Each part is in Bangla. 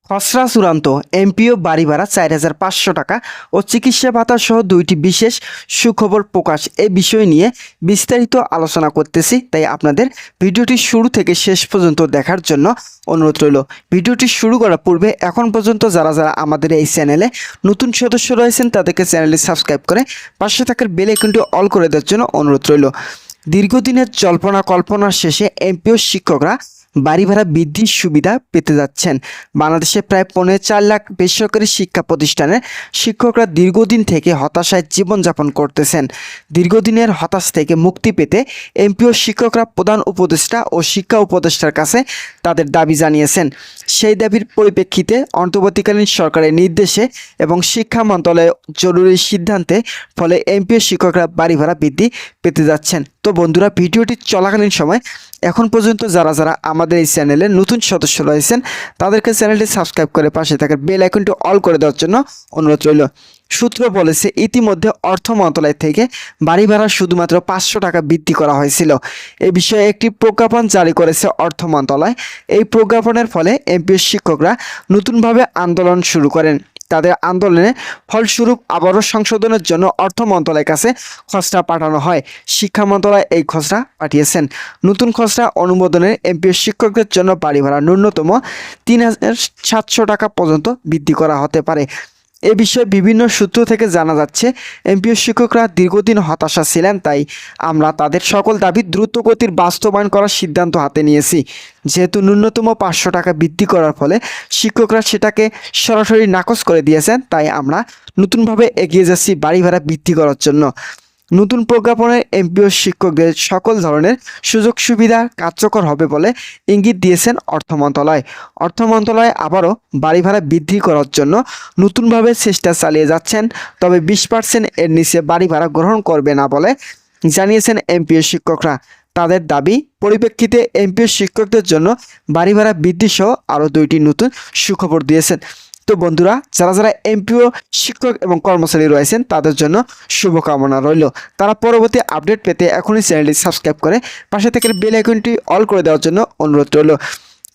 খসড়া চূড়ান্ত এমপিও বাড়ি ভাড়া ৪,৫০০ টাকা ও চিকিৎসা ভাতা সহ দুইটি বিশেষ সুখবর প্রকাশ। এই বিষয় নিয়ে বিস্তারিত আলোচনা করতেছি, তাই আপনাদের ভিডিওটি শুরু থেকে শেষ পর্যন্ত দেখার জন্য অনুরোধ রইল। ভিডিওটি শুরু করার পূর্বে এখন পর্যন্ত যারা আমাদের এই চ্যানেলে নতুন সদস্য রয়েছেন তাদেরকে চ্যানেলটি সাবস্ক্রাইব করে পাশে থাকার বেল আইকনটি অল করে দেওয়ার জন্য অনুরোধ রইল। দীর্ঘদিনের জল্পনা কল্পনার শেষে এমপিও শিক্ষকরা বাড়ি ভাড়া বৃদ্ধির সুবিধা পেতে যাচ্ছেন। বাংলাদেশে প্রায় 4.5 লাখ বেসরকারি শিক্ষা প্রতিষ্ঠানের শিক্ষকরা দীর্ঘদিন থেকে হতাশায় জীবনযাপন করতেছেন। দীর্ঘদিনের হতাশ থেকে মুক্তি পেতে এমপিও শিক্ষকরা প্রধান উপদেষ্টা ও শিক্ষা উপদেষ্টার কাছে তাদের দাবি জানিয়েছেন। সেই দাবির পরিপ্রেক্ষিতে অন্তর্বর্তীকালীন সরকারের নির্দেশে এবং শিক্ষা মন্ত্রণালয়ের জরুরি সিদ্ধান্তে ফলে এমপিও শিক্ষকরা বাড়ি ভাড়া বৃদ্ধি পেতে যাচ্ছেন। তো বন্ধুরা, ভিডিওটি চলাকালীন সময় এখন পর্যন্ত যারা আমাদের এই চ্যানেলে নতুন সদস্য রয়েছেন তাদেরকে চ্যানেলটি সাবস্ক্রাইব করে পাশে থাকার বেল আইকনটি অল করে দেওয়ার জন্য অনুরোধ রইল। সূত্র বলেছে, ইতিমধ্যে অর্থ মন্ত্রণালয় থেকে বাড়ি ভাড়া শুধুমাত্র 500 টাকা বৃদ্ধি করা হয়েছিল। এ বিষয়ে একটি প্রজ্ঞাপন জারি করেছে অর্থ মন্ত্রণালয়। এই প্রজ্ঞাপনের ফলে এমপিও শিক্ষকরা নতুনভাবে আন্দোলন শুরু করেন। তাদের আন্দোলনের ফলস্বরূপ আবারও সংশোধনের জন্য অর্থ মন্ত্রণালয়ের কাছে খসড়া পাঠানো হয়। শিক্ষা মন্ত্রণালয় এই খসড়া পাঠিয়েছেন। নতুন খসড়া অনুমোদনের এমপিও শিক্ষকদের জন্য বাড়ি ভাড়া ন্যূনতম 3,700 টাকা পর্যন্ত বৃদ্ধি করা হতে পারে। এ বিষয়ে বিভিন্ন সূত্র থেকে জানা যাচ্ছে, এমপিও শিক্ষকরা দীর্ঘদিন হতাশা ছিলেন, তাই আমরা তাদের সকল দাবি দ্রুতগতির বাস্তবায়ন করার সিদ্ধান্ত হাতে নিয়েছি। যেহেতু ন্যূনতম 500 টাকা বৃদ্ধি করার ফলে শিক্ষকরা সেটাকে সরাসরি নাকচ করে দিয়েছেন, তাই আমরা নতুনভাবে এগিয়ে যাচ্ছি বাড়ি ভাড়া বৃদ্ধি করার জন্য। নতুন প্রজ্ঞাপনের এমপিও শিক্ষকদের সকল ধরনের সুযোগ সুবিধা কার্যকর হবে বলে ইঙ্গিত দিয়েছেন অর্থ মন্ত্রণালয়। অর্থ মন্ত্রণালয় আবারও বাড়ি ভাড়া বৃদ্ধি করার জন্য নতুনভাবে চেষ্টা চালিয়ে যাচ্ছেন, তবে 20% এর নিচে বাড়ি ভাড়া গ্রহণ করবে না বলে জানিয়েছেন এমপিও শিক্ষকরা। তাদের দাবি পরিপ্রেক্ষিতে এমপিও শিক্ষকদের জন্য বাড়ি ভাড়া বৃদ্ধি সহ আরও 2টি নতুন সুখবর দিয়েছেন। তো বন্ধুরা, যারা এমপিও শিক্ষক এবং কর্মচারী রয়েছেন তাদের জন্য শুভকামনা রইল। তারা পরবর্তী আপডেট পেতে এখনই চ্যানেলটি সাবস্ক্রাইব করে পাশে থেকে বেল আইকনটি অল করে দেওয়ার জন্য অনুরোধ রইল।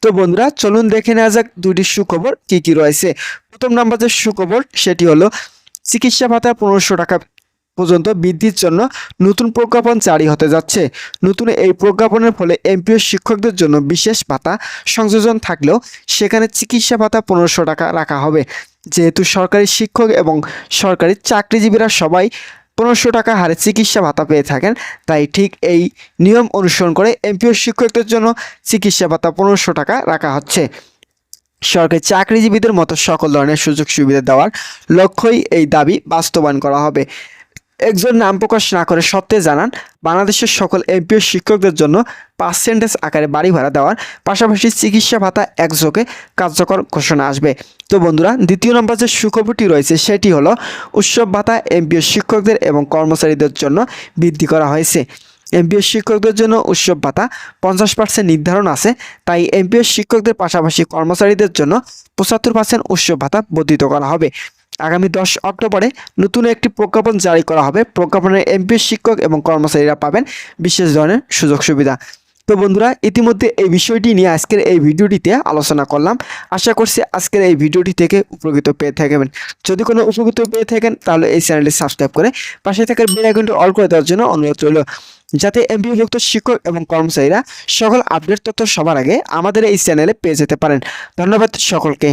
তো বন্ধুরা, চলুন দেখে নেওয়া যাক 2টি সুখবর কি রয়েছে। প্রথম নাম্বার যে সুখবর সেটি হলো চিকিৎসা ভাতা 1500 টাকা পর্যন্ত বৃদ্ধির জন্য নতুন প্রজ্ঞাপন জারি হতে যাচ্ছে। নতুন এই প্রজ্ঞাপনের ফলে এমপিও শিক্ষকদের জন্য বিশেষ ভাতা সংযোজন থাকলেও সেখানে চিকিৎসা ভাতা 1500 টাকা রাখা হবে। যেহেতু সরকারি শিক্ষক এবং সরকারি চাকরিজীবীরা সবাই 1500 টাকা হারে চিকিৎসা ভাতা পেয়ে থাকেন, তাই ঠিক এই নিয়ম অনুসরণ করে এমপিও শিক্ষকদের জন্য চিকিৎসা ভাতা 1500 টাকা রাখা হচ্ছে। সরকারি চাকরিজীবীদের মতো সকল ধরনের সুযোগ সুবিধা দেওয়ার লক্ষ্যই এই দাবি বাস্তবায়ন করা হবে। একজন নাম প্রকাশ না করে সত্ত্বে জানান, বাংলাদেশের সকল এমপিও শিক্ষকদের জন্য পার্সেন্টেজ আকারে বাড়ি ভাড়া দেওয়ার পাশাপাশি চিকিৎসা ভাতা একযোগে কার্যকর ঘোষণা আসবে। তো বন্ধুরা, দ্বিতীয় নম্বর যে সুখবরটি রয়েছে সেটি হলো উৎসব ভাতা এমপিও শিক্ষকদের এবং কর্মচারীদের জন্য বৃদ্ধি করা হয়েছে। এমপিও শিক্ষকদের জন্য উৎসব ভাতা 50% নির্ধারণ আছে, তাই এমপিও শিক্ষকদের পাশাপাশি কর্মচারীদের জন্য 75% উৎসব ভাতা বর্ধিত করা হবে। আগামী 10 অক্টোবরে নতুন একটি প্রজ্ঞাপন জারি করা হবে। প্রজ্ঞাপনে এমপিও শিক্ষক এবং কর্মচারীরা পাবেন বিশেষ ধরনের সুযোগ সুবিধা। তো বন্ধুরা, ইতিমধ্যে এই বিষয়টি নিয়ে আজকের এই ভিডিওটিতে আলোচনা করলাম। আশা করছি আজকের এই ভিডিওটি থেকে উপকৃত পেয়ে থাকবেন। যদি কোনো উপকৃত পেয়ে থাকেন তাহলে এই চ্যানেলটি সাবস্ক্রাইব করে পাশে থাকার বেল আইকনটি অল করে দেওয়ার জন্য অনুরোধ রইল, যাতে এমপিওভুক্ত শিক্ষক এবং কর্মচারীরা সকল আপডেট তথ্য সবার আগে আমাদের এই চ্যানেলে পেয়ে যেতে পারেন। ধন্যবাদ সকলকে।